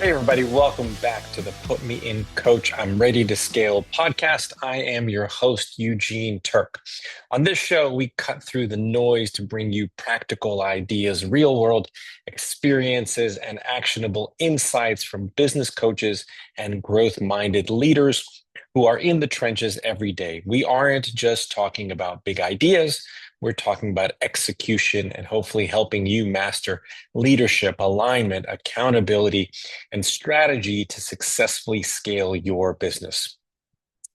Hey, everybody, welcome back to the Put Me In Coach, I'm Ready to Scale podcast. I am your host, Eugene Terk. On this show, we cut through the noise to bring you practical ideas, real world experiences, and actionable insights from business coaches and growth minded leaders who are in the trenches every day. We aren't just talking about big ideas. We're talking about execution and hopefully helping you master leadership, alignment, accountability, and strategy to successfully scale your business.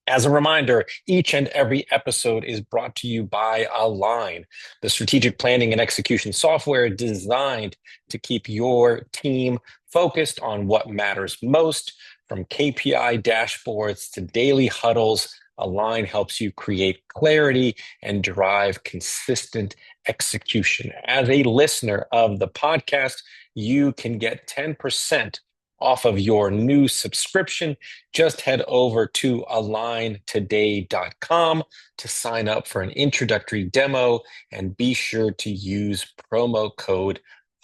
As a reminder, each and every episode is brought to you by Align, the strategic planning and execution software designed to keep your team focused on what matters most. From KPI dashboards to daily huddles, Align helps you create clarity and drive consistent execution. As a listener of the podcast, you can get 10% off of your new subscription. Just head over to aligntoday.com to sign up for an introductory demo and be sure to use promo code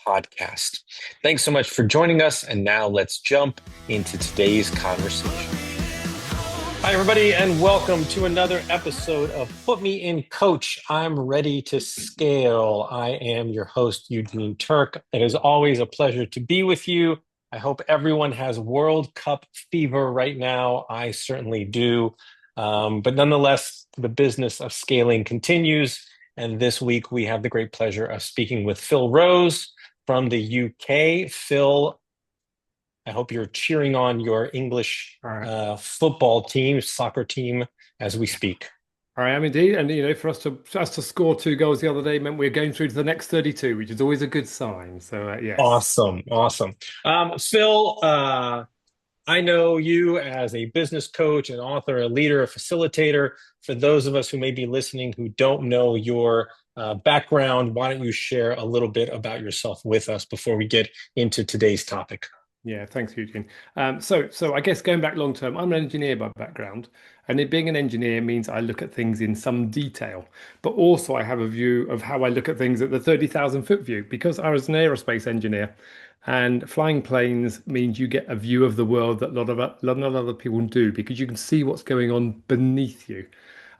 podcast. Thanks so much for joining us. And now let's jump into today's conversation. Hi, everybody, and welcome to another episode of Put Me In Coach, I'm Ready to Scale. I am your host, Eugene Terk. It is always a pleasure to be with you. I hope everyone has World Cup fever right now. I certainly do. But nonetheless, the business of scaling continues. And this week, we have the great pleasure of speaking with Phil Rose from the UK. Phil, I hope you're cheering on your English football team, soccer team, as we speak. I am indeed, and for us to score 2 goals the other day meant we're going through to the next 32, which is always a good sign. So yes. Awesome. Phil, I know you as a business coach, an author, a leader, a facilitator. For those of us who may be listening who don't know your background, why don't you share a little bit about yourself with us before we get into today's topic? Yeah, thanks, Eugene. So I guess going back long term, I'm an engineer by background, and being an engineer means I look at things in some detail, but also I have a view of how I look at things at the 30,000-foot view because I was an aerospace engineer, and flying planes means you get a view of the world that a lot of other people do because you can see what's going on beneath you,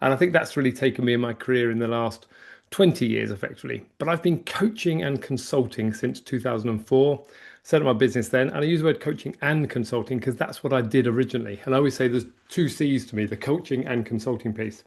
and I think that's really taken me in my career in the last 20 years effectively. But I've been coaching and consulting since 2004. Set up my business then, and I use the word coaching and consulting because that's what I did originally. And I always say there's two C's to me, the coaching and consulting piece.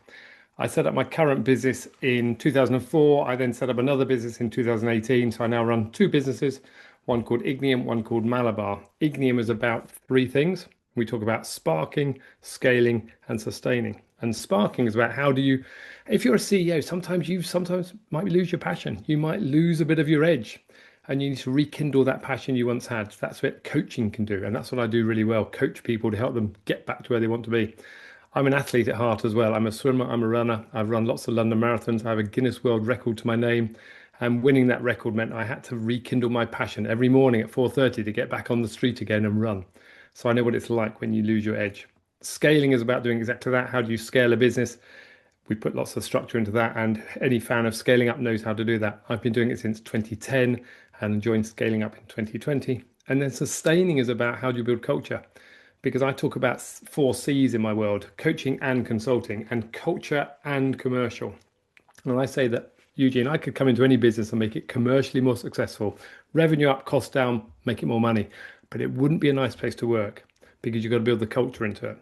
I set up my current business in 2004. I then set up another business in 2018. So I now run two businesses, one called Ignium, one called Malabar. Ignium is about three things. We talk about sparking, scaling, and sustaining. And sparking is about how do you, if you're a CEO, sometimes might lose your passion. You might lose a bit of your edge and you need to rekindle that passion you once had. That's what coaching can do. And that's what I do really well, coach people to help them get back to where they want to be. I'm an athlete at heart as well. I'm a swimmer, I'm a runner. I've run lots of London marathons. I have a Guinness World Record to my name. And winning that record meant I had to rekindle my passion every morning at 4:30 to get back on the street again and run. So I know what it's like when you lose your edge. Scaling is about doing exactly that. How do you scale a business? We put lots of structure into that, and any fan of scaling up knows how to do that. I've been doing it since 2010 and joined Scaling Up in 2020. And then sustaining is about how do you build culture? Because I talk about 4 C's in my world, coaching and consulting, and culture and commercial. And I say that, Eugene, I could come into any business and make it commercially more successful, revenue up, cost down, make it more money, but it wouldn't be a nice place to work because you've got to build the culture into it.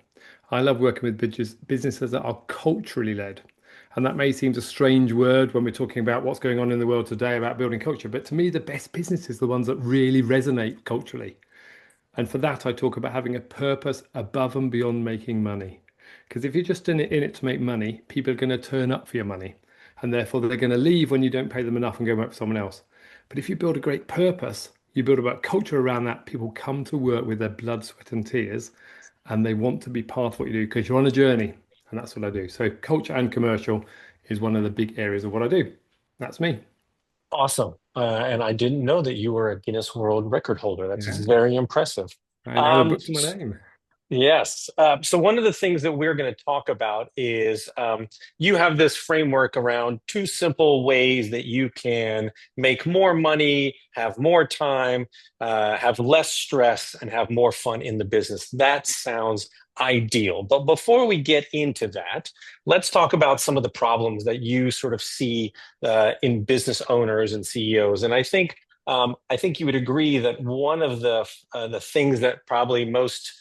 I love working with businesses that are culturally led. And that may seem a strange word when we're talking about what's going on in the world today about building culture. But to me, the best businesses are the ones that really resonate culturally. And for that, I talk about having a purpose above and beyond making money. Because if you're just in it to make money, people are going to turn up for your money. And therefore, they're going to leave when you don't pay them enough and go work for someone else. But if you build a great purpose, you build about culture around that, people come to work with their blood, sweat, and tears. And they want to be part of what you do because you're on a journey. And that's what I do. So culture and commercial is one of the big areas of what I do. That's me. Awesome. And I didn't know that you were a Guinness World Record holder. That's Yeah, very impressive. I have a Um, book to my name. Yes. So one of the things that we're going to talk about is you have this framework around two simple ways that you can make more money, have more time, have less stress, and have more fun in the business. That sounds ideal. But before we get into that, let's talk about some of the problems that you sort of see in business owners and CEOs. And I think you would agree that one of the things that probably most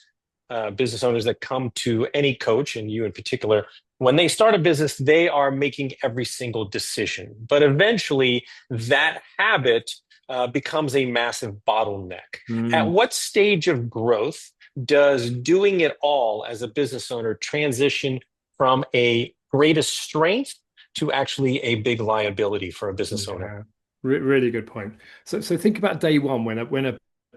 business owners that come to any coach, and you in particular, when they start a business, they are making every single decision. But eventually, that habit becomes a massive bottleneck. At Mm, what stage of growth does doing it all as a business owner transition from a greatest strength to actually a big liability for a business owner? yeah, really good point. So think about day one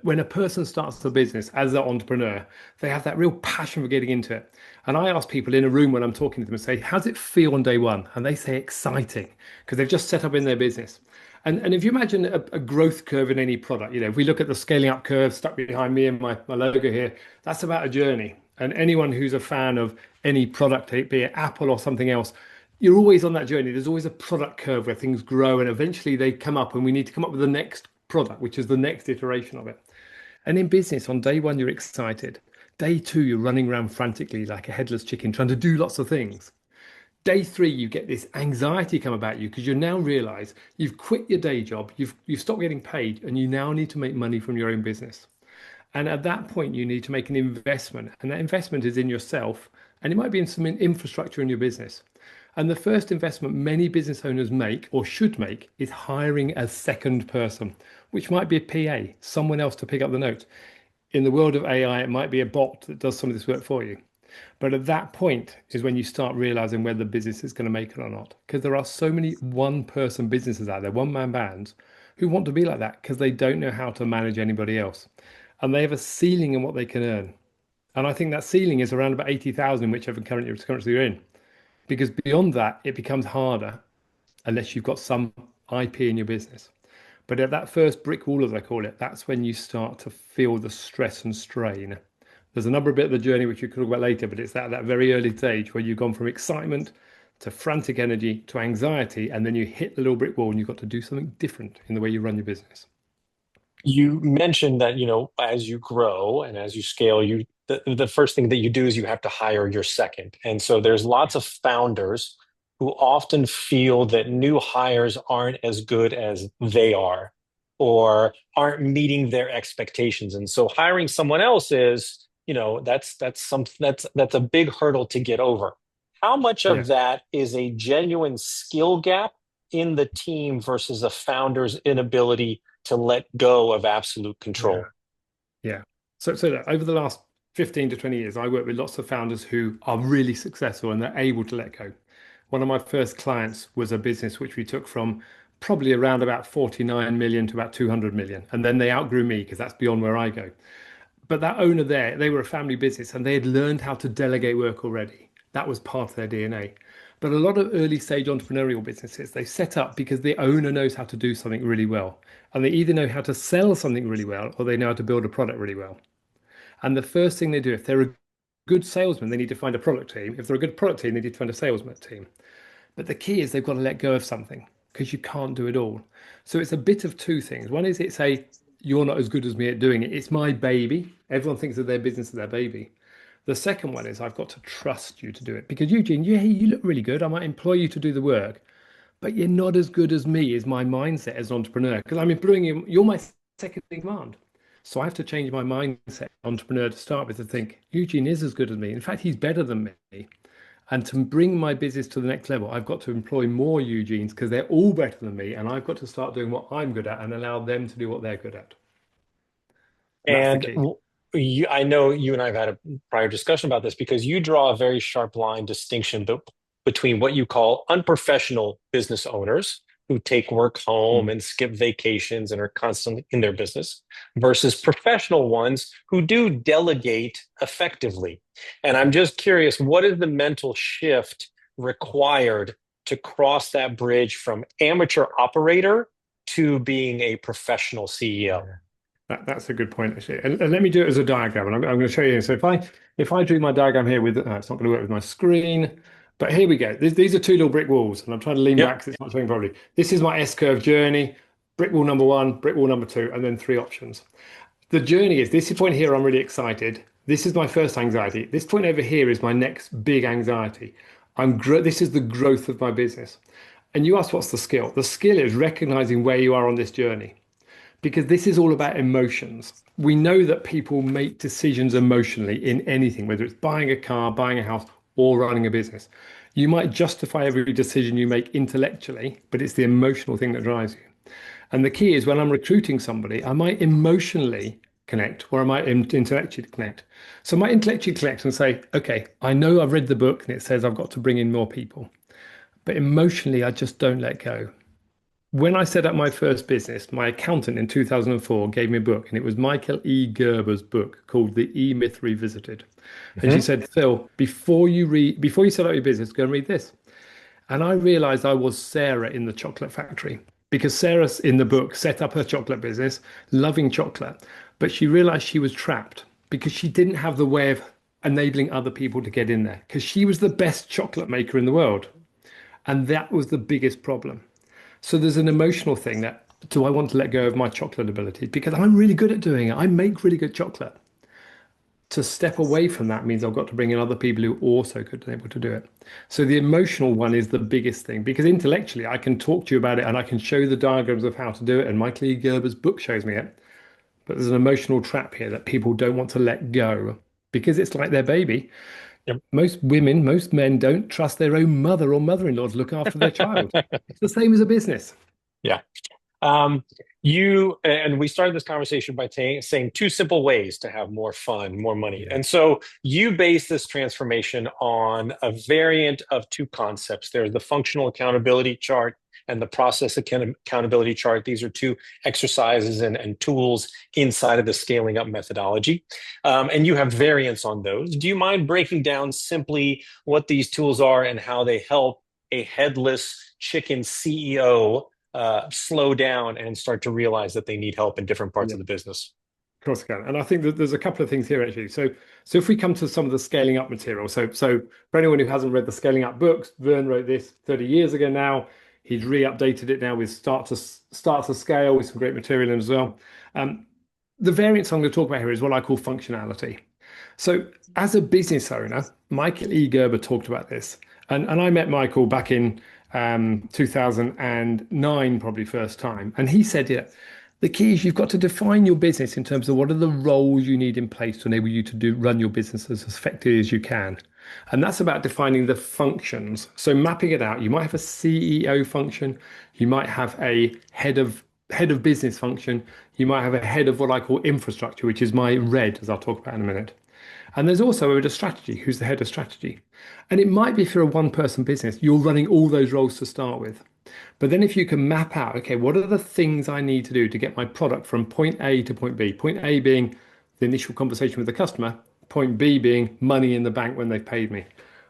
when a person starts a business as an entrepreneur, they have that real passion for getting into it. And I ask people in a room when I'm talking to them and say, "How does it feel on day one?" And they say exciting because they've just set up in their business. And if you imagine a growth curve in any product, if we look at the scaling up curve stuck behind me and my logo here, that's about a journey. And anyone who's a fan of any product, be it Apple or something else, you're always on that journey. There's always a product curve where things grow and eventually they come up and we need to come up with the next product, which is the next iteration of it. And in business, on day one, you're excited. Day two, you're running around frantically like a headless chicken trying to do lots of things. Day three, you get this anxiety come about you because you now realize you've quit your day job, you've stopped getting paid, and you now need to make money from your own business. And at that point, you need to make an investment. And that investment is in yourself, and it might be in some infrastructure in your business. And the first investment many business owners make or should make is hiring a second person, which might be a PA, someone else to pick up the notes. In the world of AI, it might be a bot that does some of this work for you. But at that point is when you start realizing whether the business is going to make it or not. Because there are so many one person businesses out there, one man bands, who want to be like that because they don't know how to manage anybody else. And they have a ceiling in what they can earn. And I think that ceiling is around about 80,000 in whichever currency you're in. Because beyond that, it becomes harder unless you've got some IP in your business. But at that first brick wall, as I call it, that's when you start to feel the stress and strain. There's another bit of the journey which you could talk about later, but it's that very early stage where you've gone from excitement to frantic energy to anxiety, and then you hit the little brick wall and you've got to do something different in the way you run your business. You mentioned that, as you grow and as you scale, the first thing that you do is you have to hire your second. And so there's lots of founders who often feel that new hires aren't as good as they are or aren't meeting their expectations. And so hiring someone else is, that's a big hurdle to get over. How much Yeah. of that is a genuine skill gap in the team versus a founder's inability to let go of absolute Yeah. control? Yeah. So look, over the last 15 to 20 years, I work with lots of founders who are really successful and they're able to let go. One of my first clients was a business which we took from probably around about 49 million to about 200 million. And then they outgrew me because that's beyond where I go. But that owner there, they were a family business and they had learned how to delegate work already. That was part of their DNA. But a lot of early stage entrepreneurial businesses, they set up because the owner knows how to do something really well. And they either know how to sell something really well or they know how to build a product really well. And the first thing they do, if they're a good salesman, they need to find a product team. If they're a good product team, they need to find a salesman team. But the key is they've got to let go of something because you can't do it all. So it's a bit of two things. One is it's a you're not as good as me at doing it. It's my baby. Everyone thinks of their business as their baby. The second one is I've got to trust you to do it because Eugene, you look really good. I might employ you to do the work, but you're not as good as me is my mindset as an entrepreneur because I'm employing you. You're my second in command. So I have to change my mindset, entrepreneur, to start with to think Eugene is as good as me. In fact, he's better than me. And to bring my business to the next level, I've got to employ more Eugenes because they're all better than me. And I've got to start doing what I'm good at and allow them to do what they're good at. And that's the And key. I know you and I have had a prior discussion about this because you draw a very sharp line distinction between what you call unprofessional business owners who take work home Mm. and skip vacations and are constantly in their business versus professional ones who do delegate effectively. And I'm just curious, what is the mental shift required to cross that bridge from amateur operator to being a professional CEO? That's a good point, actually. And let me do it as a diagram, and I'm going to show you. So if I drew my diagram here with, it's not going to work with my screen, but here we go. These are two little brick walls, and I'm trying to lean Yep. back because it's not showing properly. This is my S-curve journey, brick wall number one, brick wall number two, and then three options. The journey is this point here, I'm really excited. This is my first anxiety. This point over here is my next big anxiety. This is the growth of my business. And you asked what's the skill? The skill is recognizing where you are on this journey because this is all about emotions. We know that people make decisions emotionally in anything, whether it's buying a car, buying a house, or running a business. You might justify every decision you make intellectually, but it's the emotional thing that drives you. And the key is when I'm recruiting somebody, I might emotionally connect or I might intellectually connect. So I might intellectually connect and say, okay, I know I've read the book and it says I've got to bring in more people, but emotionally, I just don't let go. When I set up my first business, my accountant in 2004 gave me a book, and it was Michael E. Gerber's book called The E Myth Revisited. And she Hmm. said, Phil, before you set up your business, go and read this. And I realized I was Sarah in the chocolate factory because Sarah in the book set up her chocolate business, loving chocolate, but she realized she was trapped because she didn't have the way of enabling other people to get in there because she was the best chocolate maker in the world. And that was the biggest problem. So there's an emotional thing that do I want to let go of my chocolate ability? Because I'm really good at doing it. I make really good chocolate. To step away from that means I've got to bring in other people who are also good and able to do it. So the emotional one is the biggest thing because intellectually I can talk to you about it and I can show the diagrams of how to do it. And Michael E. Gerber's book shows me it. But there's an emotional trap here that people don't want to let go because it's like their baby. Yep. Most women, most men don't trust their own mother or mother-in-law to look after their child. It's the same as a business. Yeah. Um, you and we started this conversation by saying two simple ways to have more fun, more money. Yeah. And so you base this transformation on a variant of two concepts. There's the functional accountability chart and the accountability chart. These are two exercises and tools inside of the scaling up methodology. And you have variants on those. Do you mind breaking down simply what these tools are and how they help a headless chicken CEO slow down and start to realize that they need help in different parts Yeah. of the business? Of course I can. And I think that there's a couple of things here actually. So if we come to some of the scaling up material, so for anyone who hasn't read the scaling up books, Vern wrote this 30 years ago now. He's re-updated it now with start to scale with some great material in as well. Um, the variants I'm going to talk about here is what I call functionality. So as a business owner, Michael E. Gerber talked about this. And I met Michael back in 2009, probably first time. And he said, yeah, the key is you've got to define your business in terms of what are the roles you need in place to enable you to run your business as effectively as you can. And that's about defining the functions. So mapping it out, you might have a CEO function, you might have a head of business function, you might have a head of what I call infrastructure, which is my red, as I'll talk about in a minute. And there's also a head of strategy, who's the head of strategy. And it might be if you're a one-person business, you're running all those roles to start with. But then if you can map out, okay, what are the things I need to do to get my product from point A to point B? Point A being the initial conversation with the customer, point B being money in the bank when they've paid me.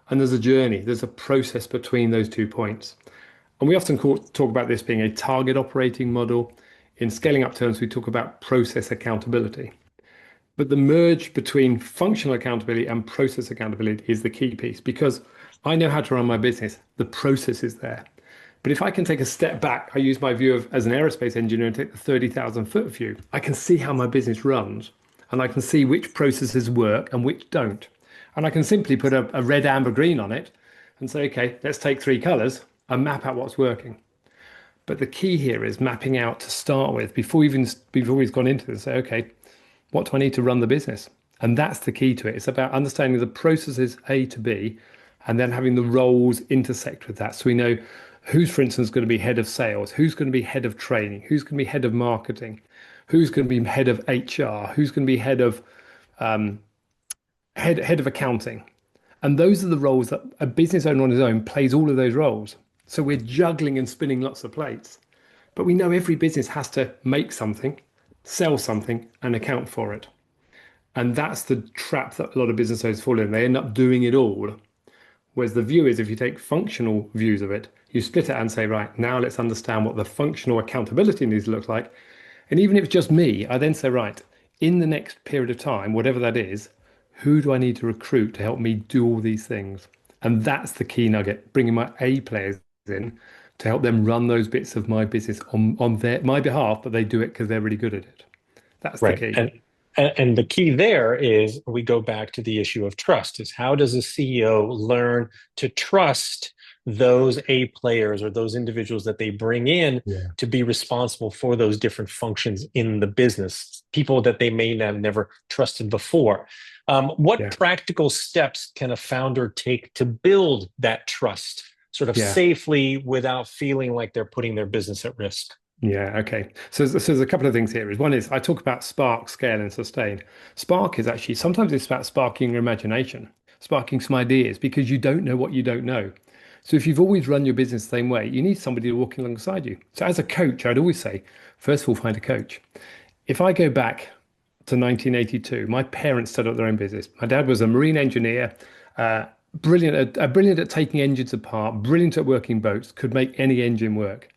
And there's a journey, there's a process between those 2 points. And we often talk about this being a target operating model. In scaling up terms, we talk about process accountability. But the merge between functional accountability and process accountability is the key piece because I know how to run my business. The process is there. But if I can take a step back, I use my view of as an aerospace engineer and take the 30,000 foot view, I can see how my business runs and I can see which processes work and which don't. And I can simply put a red, amber, green on it and say, okay, let's take three colors and map out what's working. But the key here is mapping out to start with before we've gone into this. Say, okay, what do I need to run the business? And that's the key to it. It's about understanding the processes A to B and then having the roles intersect with that. So we know who's, for instance, going to be head of sales, who's going to be head of training, who's going to be head of marketing, who's going to be head of HR, who's going to be head of head of accounting. And those are the roles that a business owner on his own plays all of those roles. So we're juggling and spinning lots of plates. But we know every business has to make something, sell something, and account for it. And that's the trap that a lot of business owners fall in. They end up doing it all. Whereas the view is if you take functional views of it, you split it and say, right, now let's understand what the functional accountability needs to look like. And even if it's just me, I then say, right, in the next period of time, whatever that is, who do I need to recruit to help me do all these things? And that's the key nugget, bringing my A players in to help them run those bits of my business on my behalf, but they do it because they're really good at it. That's the Right. key. And the key there is we go back to the issue of trust is how does a CEO learn to trust those A players or those individuals that they bring in Yeah. to be responsible for those different functions in the business, people that they may have never trusted before. What Yeah. practical steps can a founder take to build that trust sort of Yeah. safely without feeling like they're putting their business at risk? Yeah, okay. So there's a couple of things here. One is I talk about spark, scale, and sustain. Spark is actually sometimes it's about sparking your imagination, sparking some ideas because you don't know what you don't know. So if you've always run your business the same way, you need somebody walking alongside you. So as a coach, I'd always say, first of all, find a coach. If I go back to 1982, my parents set up their own business. My dad was a marine engineer, uh, brilliant at taking engines apart, brilliant at working boats, could make any engine work.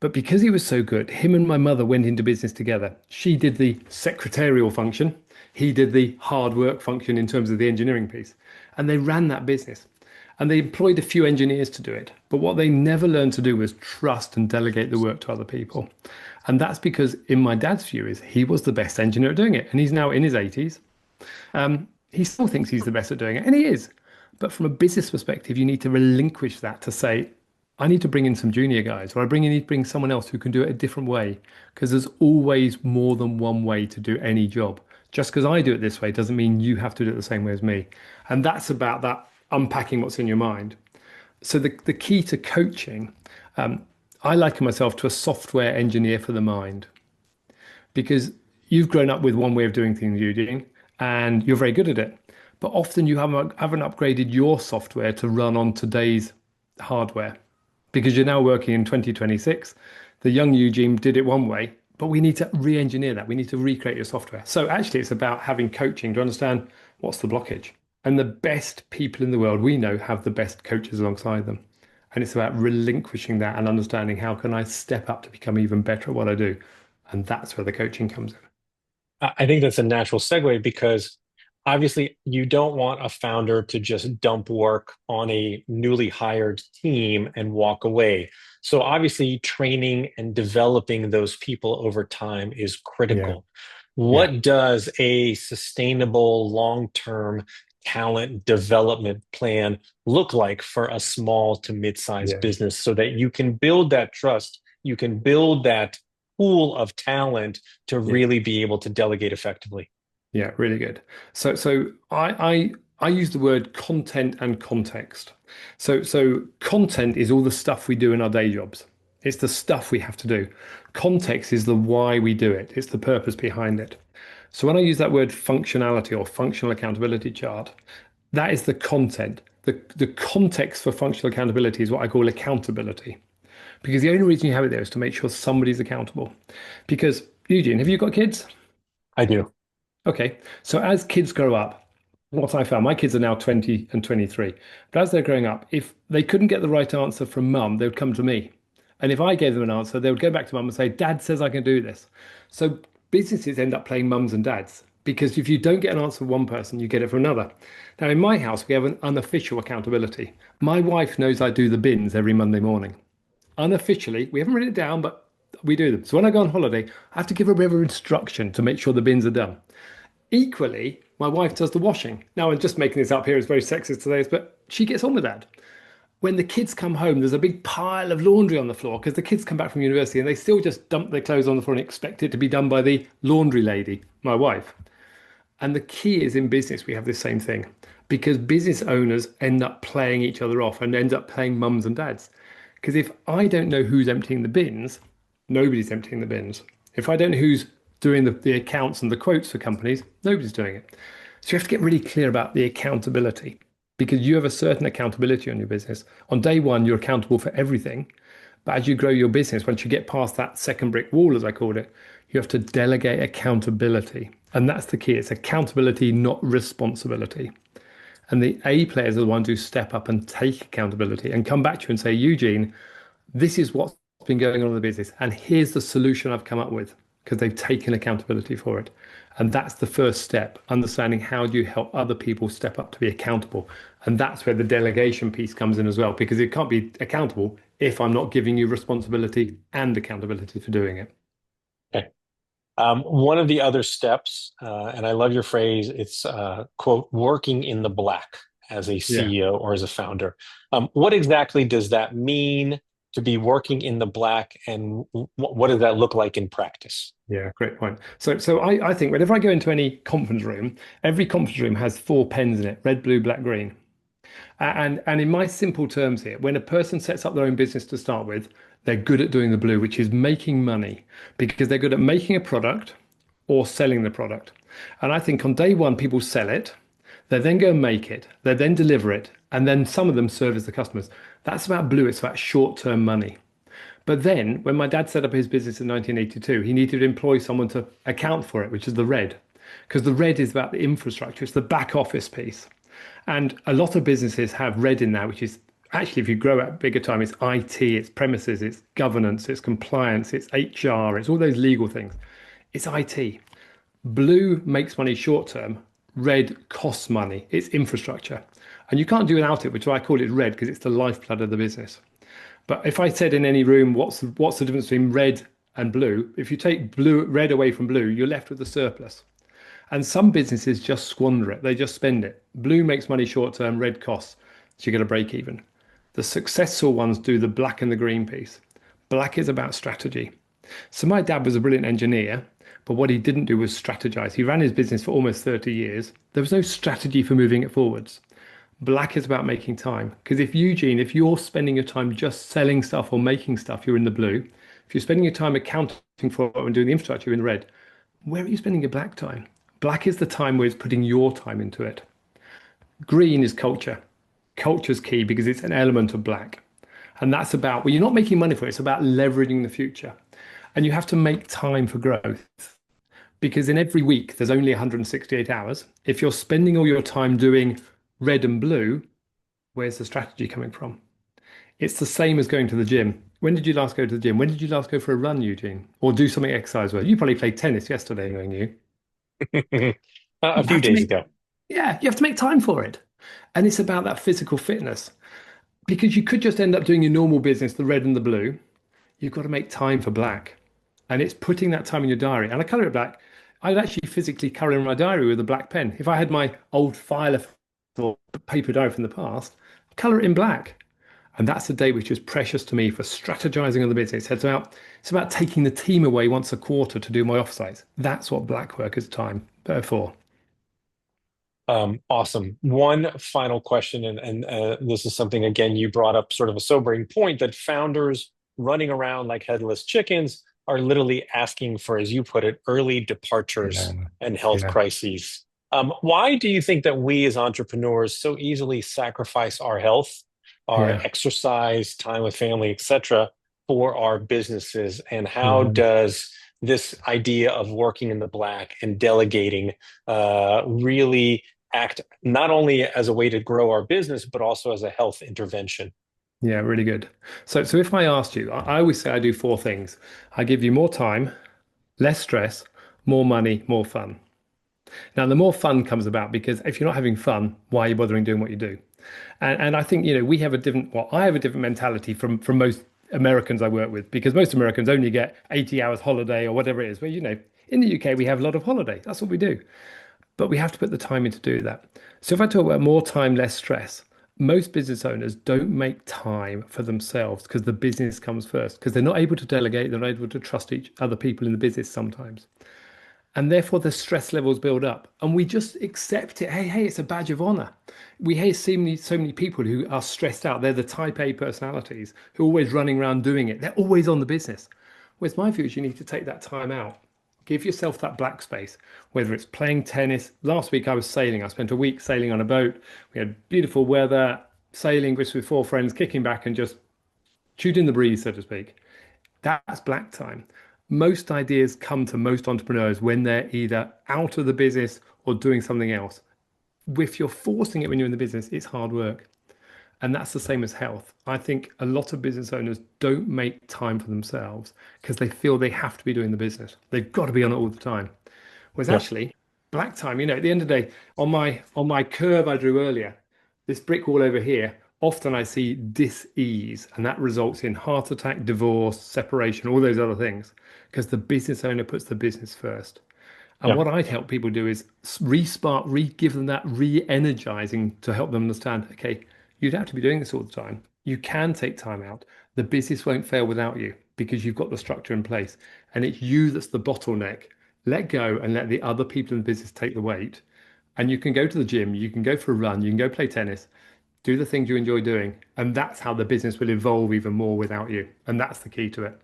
But because he was so good, him and my mother went into business together. She did the secretarial function, he did the hard work function in terms of the engineering piece. And they ran that business. And they employed a few engineers to do it. But what they never learned to do was trust and delegate the work to other people. And that's because, in my dad's view, is he was the best engineer at doing it. And he's now in his 80s. He still thinks he's the best at doing it, and he is. But from a business perspective, you need to relinquish that to say, I need to bring in some junior guys, or need to bring someone else who can do it a different way. Because there's always more than one way to do any job. Just because I do it this way doesn't mean you have to do it the same way as me. And that's about that unpacking what's in your mind. So the key to coaching, I liken myself to a software engineer for the mind because you've grown up with one way of doing things, Eugene, and you're very good at it. But often you haven't upgraded your software to run on today's hardware because you're now working in 2026. The young Eugene did it one way, but we need to re-engineer that. We need to recreate your software. So actually, it's about having coaching to understand what's the blockage. And the best people in the world we know have the best coaches alongside them. And it's about relinquishing that and understanding how can I step up to become even better at what I do. And that's where the coaching comes in. I think that's a natural segue because obviously you don't want a founder to just dump work on a newly hired team and walk away. So obviously training and developing those people over time is Yeah, critical. yeah, What does a sustainable long-term talent development plan look like for a small to mid-sized yeah, business so that you can build that trust, you can build that pool of talent to yeah, really be able to delegate effectively? yeah, really good. So I use the word content and context. So content is all the stuff we do in our day jobs. It's the stuff we have to do. Context is the why we do it. It's the purpose behind it. So when I use that word functionality or functional accountability chart, that is the content. The context for functional accountability is what I call accountability. Because the only reason you have it there is to make sure somebody's accountable. Because, Eugene, have you got kids? I do. Okay. So as kids grow up, what I found, my kids are now 20 and 23. But as they're growing up, if they couldn't get the right answer from mum, they would come to me. And if I gave them an answer, they would go back to mum and say, Dad says I can do this. So businesses end up playing mums and dads because if you don't get an answer from one person, you get it from another. Now, in my house, we have an unofficial accountability. My wife knows I do the bins every Monday morning. Unofficially, we haven't written it down, but we do them. So when I go on holiday, I have to give her a bit of instruction to make sure the bins are done. Equally, my wife does the washing. Now, I'm just making this up here, it's very sexist today, but she gets on with that. When the kids come home, there's a big pile of laundry on the floor because the kids come back from university and they still just dump their clothes on the floor and expect it to be done by the laundry lady, my wife. And the key is in business, we have the same thing because business owners end up playing each other off and end up playing mums and dads. Because if I don't know who's emptying the bins, nobody's emptying the bins. If I don't know who's doing the accounts and the quotes for companies, nobody's doing it. So you have to get really clear about the accountability because you have a certain accountability on your business. On day one, you're accountable for everything. But as you grow your business, once you get past that second brick wall, as I called it, you have to delegate accountability. And that's the key. It's accountability, not responsibility. And the A players are the ones who step up and take accountability and come back to you and say, Eugene, this is what's been going on in the business. And here's the solution I've come up with. because they've taken accountability for it. And that's the first step, understanding how do you help other people step up to be accountable. And that's where the delegation piece comes in as well, because it can't be accountable if I'm not giving you responsibility and accountability for doing it. Okay. One of the other steps, and I love your phrase, it's quote, working in the black as a Yeah. CEO or as a founder. What exactly does that mean to be working in the black, and what does that look like in practice? Yeah, great point. So I think whenever I go into any conference room, every conference room has four pens in it, red, blue, black, green. And in my simple terms here, when a person sets up their own business to start with, they're good at doing the blue, which is making money because they're good at making a product or selling the product. And I think on day one, people sell it, they then go and make it, they then deliver it, and then some of them serve as the customers. That's about blue, it's about short-term money. But then when my dad set up his business in 1982, he needed to employ someone to account for it, which is the red, because the red is about the infrastructure, it's the back office piece. And a lot of businesses have red in there, which is actually, if you grow at bigger time, it's IT, it's premises, it's governance, it's compliance, it's HR, it's all those legal things. It's IT. Blue makes money short term, red costs money, it's infrastructure. And you can't do without it, which is why I call it red, because it's the lifeblood of the business. But if I said in any room, what's the difference between red and blue? If you take red away from blue, you're left with the surplus. And some businesses just squander it. They just spend it. Blue makes money short term, red costs. So you get a break even. The successful ones do the black and the green piece. Black is about strategy. So my dad was a brilliant engineer, but what he didn't do was strategize. He ran his business for almost 30 years. There was no strategy for moving it forwards. Black is about making time. Because if Eugene, if you're spending your time just selling stuff or making stuff, you're in the blue. If you're spending your time accounting for it and doing the infrastructure, you're in the red. Where are you spending your black time? Black is the time where it's putting your time into it. Green is culture. Culture is key because it's an element of black. And that's about, well, you're not making money for it, it's about leveraging the future. And you have to make time for growth because in every week there's only 168 hours. If you're spending all your time doing red and blue, where's the strategy coming from? It's the same as going to the gym. When did you last go to the gym? When did you last go for a run, Eugene? Or do something exercise with? You probably played tennis yesterday, knowing you. A You few have to days make, ago. yeah, you have to make time for it. And it's about that physical fitness because you could just end up doing your normal business, the red and the blue. You've got to make time for black. And it's putting that time in your diary. And I color it black. I'd actually physically color in my diary with a black pen. If I had my old file or paper diary from the past, color it in black. And that's a day which is precious to me for strategizing on the business. It's about taking the team away once a quarter to do my offsites. That's what black work is time for. Awesome. One final question, and this is something again you brought up, sort of a sobering point that founders running around like headless chickens are literally asking for, as you put it, early Yeah, departures and health yeah. crises. Why do you think that we as entrepreneurs so easily sacrifice our health, our Yeah. exercise, time with family, etc., for our businesses? And how Mhm. does this idea of working in the black and delegating really act not only as a way to grow our business, but also as a health intervention? Yeah, really good. So if I asked you, I always say I do four things. I give you more time, less stress, more money, more fun. Now, the more fun comes about because if you're not having fun, why are you bothering doing what you do? And I think, we have a different, well, I have a different mentality from most Americans I work with because most Americans only get 80 hours holiday or whatever it is. Well, in the UK, we have a lot of holiday. That's what we do. But we have to put the time in to do that. So if I talk about more time, less stress, most business owners don't make time for themselves because the business comes first, because they're not able to delegate, they're not able to trust each other people in the business sometimes. And therefore the stress levels build up. And we just accept it. Hey, it's a badge of honor. We hear so many people who are stressed out. They're the type A personalities who are always running around doing it. They're always on the business. Whereas my view is you need to take that time out. Give yourself that black space, whether it's playing tennis. Last week I was sailing. I spent a week sailing on a boat. We had beautiful weather, sailing just with four friends, kicking back and just shooting the breeze, so to speak. That's black time. Most ideas come to most entrepreneurs when they're either out of the business or doing something else. If you're forcing it when you're in the business, it's hard work. And that's the same as health. I think a lot of business owners don't make time for themselves because they feel they have to be doing the business. They've got to be on it all the time. Whereas Yep. actually, black time, at the end of the day, on my curve I drew earlier, this brick wall over here, often I see dis-ease, and that results in heart attack, divorce, separation, all those other things, because the business owner puts the business first. And Yep. what I'd help people do is re-spark, give them that re-energizing to help them understand, okay, you don't have to be doing this all the time. You can take time out. The business won't fail without you because you've got the structure in place. And it's you that's the bottleneck. Let go and let the other people in the business take the weight. And you can go to the gym, you can go for a run, you can go play tennis, do the things you enjoy doing. And that's how the business will evolve even more without you. And that's the key to it.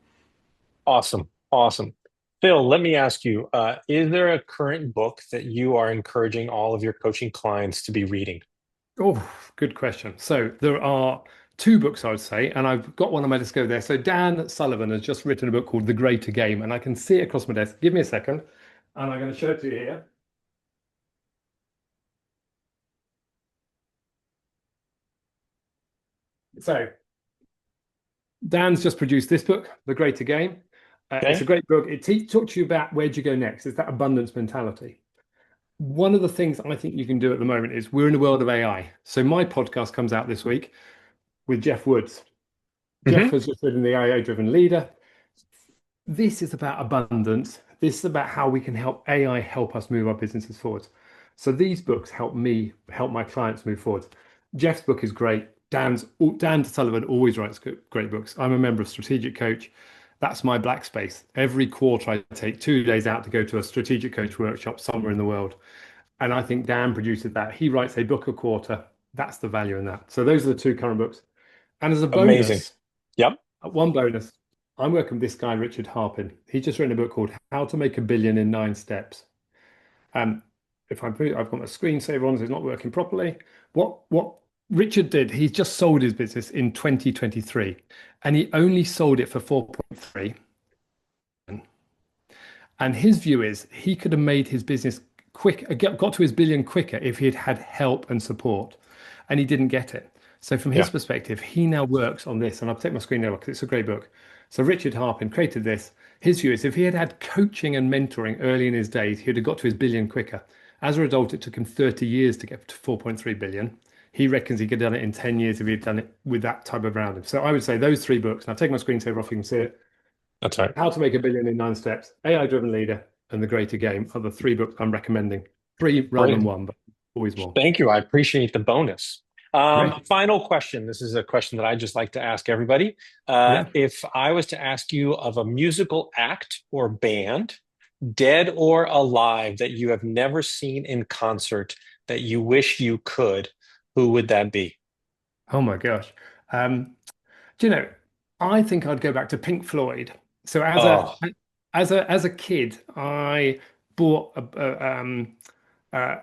Awesome. Awesome. Phil, let me ask you, is there a current book that you are encouraging all of your coaching clients to be reading? Oh, good question. So there are two books I would say, and I've got one on my desk over there. So Dan Sullivan has just written a book called The Greater Game, and I can see it across my desk. Give me a second, and I'm going to show it to you here. So Dan's just produced this book, The Greater Game. It's a Okay. great book. It talks to you about where do you go next. It's that abundance mentality. One of the things I think you can do at the moment is we're in the world of AI. So my podcast comes out this week with Jeff Woods. Jeff Hmm. has just written The AI-Driven Leader. This is about abundance. This is about how we can help AI help us move our businesses forward. So these books help me help my clients move forward. Jeff's book is great. Dan Sullivan always writes great books. I'm a member of Strategic Coach. That's my black space. Every quarter, I take 2 days out to go to a strategic coach workshop somewhere in the world. And I think Dan produces that. He writes a book a quarter. That's the value in that. So those are the two current books. And as a Amazing. bonus, Yep. one bonus, I'm working with this guy, Richard Harpin. He's just written a book called How to Make a Billion in 9 Steps. Um, if I put it, I've got my screensaver on, so it's not working properly. What Richard did, he's just sold his business in 2023, and he only sold it for 4.3. And his view is he could have made his business got to his billion quicker if he had had help and support, and he didn't get it. So from his Yeah. perspective, he now works on this, and I'll take my screen now because it's a great book. So Richard Harpin created this. His view is if he had had coaching and mentoring early in his days, he'd have got to his billion quicker. As a result, it took him 30 years to get to 4.3 billion. He reckons he could have done it in 10 years if he had done it with that type of rounding. So I would say those three books. Now take my screensaver off, you can see it. That's right. How to Make a Billion in 9 Steps, AI-Driven Leader, and The Greater Game are the three books I'm recommending. Three rather than Great. one, but always more. Thank you. I appreciate the bonus. Great. Final question. This is a question that I just like to ask everybody. Yeah. If I was to ask you of a musical act or band, dead or alive, that you have never seen in concert that you wish you could, who would that be? Oh my gosh. Um, do you know, I think I'd go back to Pink Floyd. So Oh, as a kid, I bought uh,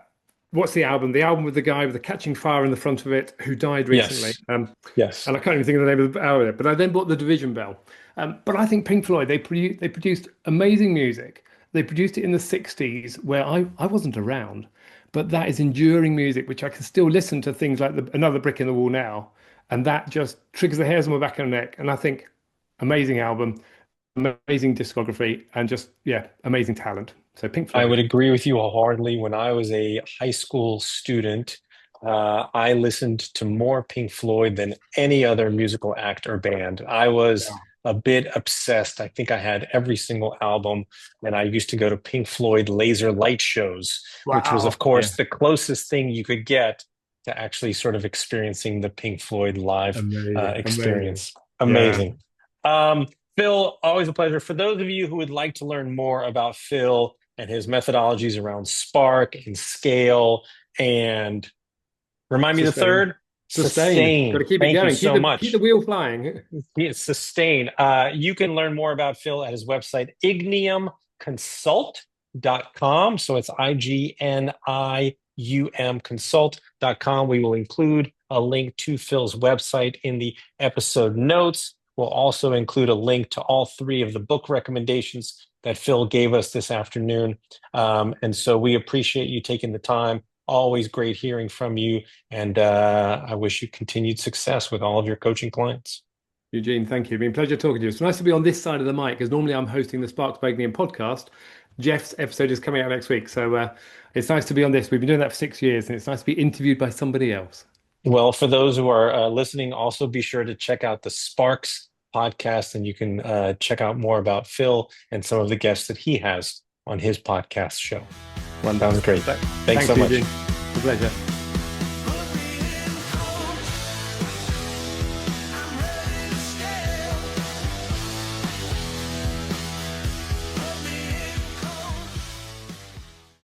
what's the album? The album with the guy with the catching fire in the front of it who died recently. yes. Yes. And I can't even think of the name of the album. But I then bought the Division Bell. But I think Pink Floyd they produced amazing music. They produced it in the '60s where I wasn't around, but that is enduring music which I can still listen to things like Another Brick in the Wall now, and that just triggers the hairs on my back and neck. And I think amazing album, amazing discography, and just yeah, amazing talent. So Pink I Floyd. would agree with you wholeheartedly. When I was a high school student, I listened to more Pink Floyd than any other musical act or band. I was Yeah. a bit obsessed. I think I had every single album, and I used to go to Pink Floyd laser light shows, which was, of Wow. Yeah. course, the closest thing you could get to actually sort of experiencing the Pink Floyd live Amazing. Amazing. experience. Yeah. Amazing. Um, Phil, always a pleasure. For those of you who would like to learn more about Phil and his methodologies around Spark and scale and remind me the Sustain. third, Sustain. Got to sustain. keep it Thank you going. Keep so the much. wheel flying. Yeah, sustain. You can learn more about Phil at his website, igniumconsult.com. So it's IGNIUM consult.com. We will include a link to Phil's website in the episode notes. We'll also include a link to all three of the book recommendations that Phil gave us this afternoon. And so we appreciate you taking the time Always great hearing from you. And I wish you continued success with all of your coaching clients. Eugene, thank you. It's been a pleasure talking to you. It's nice to be on this side of the mic because normally I'm hosting the Sparks Bagnian podcast. Jeff's episode is coming out next week. So it's nice to be on this. We've been doing that for 6 years and it's nice to be interviewed by somebody else. Well, for those who are listening, also be sure to check out the Sparks podcast, and you can check out more about Phil and some of the guests that he has on his podcast show. Wonderful. Sounds great. Thanks so much. Eugene. It's a pleasure.